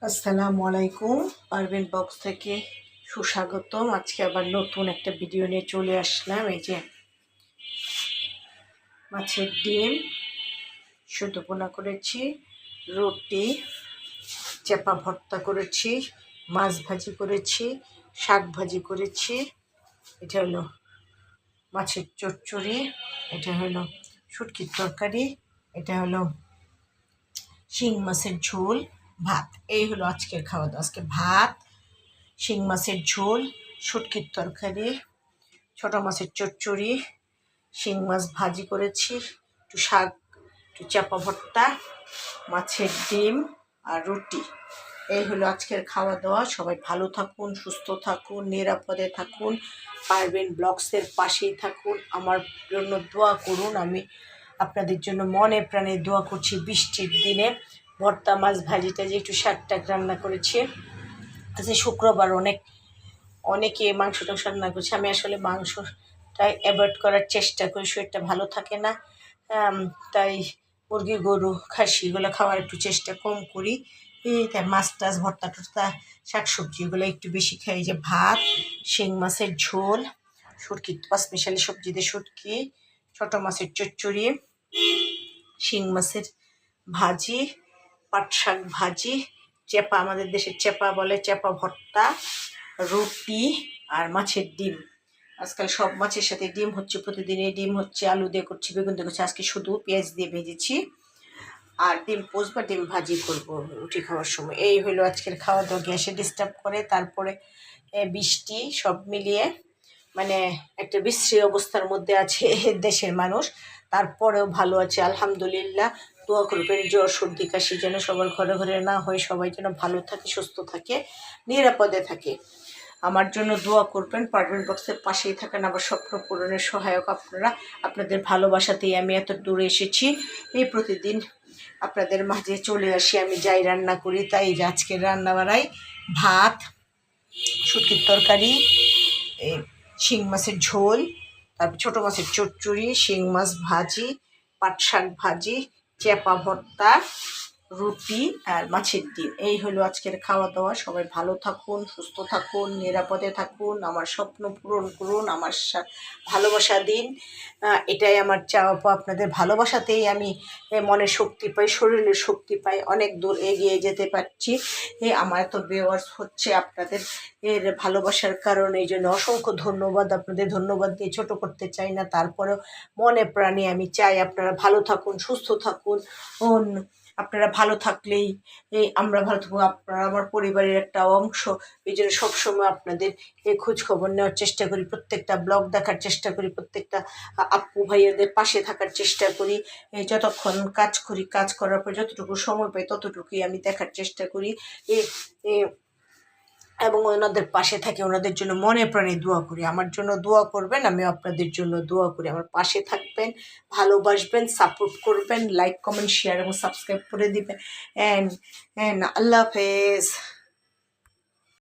আসসালামু আলাইকুম। পারভিন বক্স থেকে সুস্বাগতম। আজকে আবার নতুন একটা ভিডিও নিয়ে চলে আসলাম। এই যে মাছের ডিম শুদ্ধ পোনা করেছি, রুটি, চেপা ভর্তা করেছি, মাছ ভাজি করেছি, শাক ভাজি করেছি। এটা হলো মাছের চচ্চড়ি, এটা হলো শুটকির তরকারি, এটা হলো শিং মাছের ঝোল, ভাত। এই হলো আজকের খাওয়া দাওয়া। আজকে ভাত, শিং মাছের ঝোল, শুটকির তরকারি, ছোট মাছের চচ্চড়ি, শিং মাছ ভাজি করেছি, একটু শাক, একটু চাপা ভর্তা, মাছের ডিম আর রুটি। এই হলো আজকের খাওয়া দাওয়া। সবাই ভালো থাকুন, সুস্থ থাকুন, নিরাপদে থাকুন, পারভিন ব্লগসের পাশেই থাকুন, আমার জন্য দোয়া করুন। আমি আপনাদের জন্য মনে প্রাণে দোয়া করছি। বৃষ্টির দিনে ভর্তা, মাছ ভাজি টাজি, একটু শাক টাক রান্না করেছি। আজকে শুক্রবার, অনেকে মাংস টাংস রান্না করছে। আমি আসলে মাংসটা অ্যাভয়েড করার চেষ্টা করি, শরীরটা ভালো থাকে না। তাই মুরগি, গরু, খাসি এগুলো খাওয়ার একটু চেষ্টা কম করি। তাই মাছ টাছ, ভর্তা টর্তা, শাকসবজি এগুলো একটু বেশি খাই। যে ভাত, শিং মাছের ঝোল, শুটকি, পাঁচমিশালি সবজি দিয়ে শুটকি, ছোটো মাছের চচ্চড়ি, শিং মাছের ভাজি, পাট শাক ভাজি, চেপা, আমাদের দেশের চেপা বলে, চেপা ভর্তা, রুটি আর মাছের ডিম। আজকাল সব মাছের সাথে ডিম হচ্ছে, প্রতিদিনই ডিম হচ্ছে। আলু দিয়ে করছি, বেগুন দিয়ে করছি, আজকে শুধু পেঁয়াজ দিয়ে ভেজেছি। আর ডিম পোস্ট বা ডিম ভাজি করবো রুটি খাওয়ার সময়। এই হলো আজকের খাওয়া দাওয়া। গ্যাসে ডিস্টার্ব করে, তারপরে বৃষ্টি, সব মিলিয়ে মানে একটা বিশ্রী অবস্থার মধ্যে আছে দেশের মানুষ। তারপরেও ভালো আছে আলহামদুলিল্লাহ। দোয়া করবেন জ্বর সর্দি কাশি যেন সবার ঘরে ঘরে না হয়, সবাই যেন ভালো থাকে, সুস্থ থাকে, নিরাপদে থাকে। আমার জন্য দোয়া করবেন। পারভিন বক্সের পাশেই থাকেন, আমার স্বপ্ন পূরণের সহায়ক আপনারা। আপনাদের ভালোবাসাতেই আমি এত দূরে এসেছি। এই প্রতিদিন আপনাদের মাঝে চলে আসি, আমি যাই রান্না করি তাই। আজকের রান্না বাড়াই ভাত, শুটকির তরকারি, শিং মাছের ঝোল, তারপর ছোটো মাছের চচ্চড়ি, শিং মাছ ভাজি, পাট শাক ভাজি, চেপা ভর্তা, রুটি আর মাছের ডিম। এই হলো আজকের খাওয়া দাওয়া। সবাই ভালো থাকুন, সুস্থ থাকুন, নিরাপদে থাকুন, আমার স্বপ্ন পূরণ করুন, আমার ভালোবাসা দিন। এটাই আমার চাওয়া পাওয়া। আপনাদের ভালোবাসাতেই আমি মনের শক্তি পাই, শরীরের শক্তি পাই, অনেক দূর এগিয়ে যেতে পারছি। আমার এত ভিউয়ার্স হচ্ছে আপনাদের এর ভালোবাসার কারণে। এই জন্য অসংখ্য ধন্যবাদ। আপনাদের ধন্যবাদ দিয়ে ছোটো করতে চাই না, তারপরেও মনে প্রাণে আমি চাই আপনারা ভালো থাকুন, সুস্থ থাকুন। আপনারা ভালো থাকলেই আমরা ভালো থাকবো। আপনারা আমার পরিবারের একটা অংশ। এই জন্য সবসময় আপনাদের খোঁজ খবর নেওয়ার চেষ্টা করি, প্রত্যেকটা ব্লগ দেখার চেষ্টা করি, প্রত্যেকটা আপু ভাইয়াদের পাশে থাকার চেষ্টা করি। যতক্ষণ কাজ করি, কাজ করার পর যতটুকু সময় পাই ততটুকুই আমি দেখার চেষ্টা করি এবং ওনাদের পাশে থাকি, ওনাদের জন্য মনে প্রাণে দোয়া করি। আমার জন্য দোয়া করবেন, আমি আপনাদের জন্য দোয়া করি। আমার পাশে থাকবেন, ভালোবাসবেন, সাপোর্ট করবেন, লাইক কমেন্ট শেয়ার এবং সাবস্ক্রাইব করে দিবেন। অ্যান্ড আল্লাহ হাফেজ।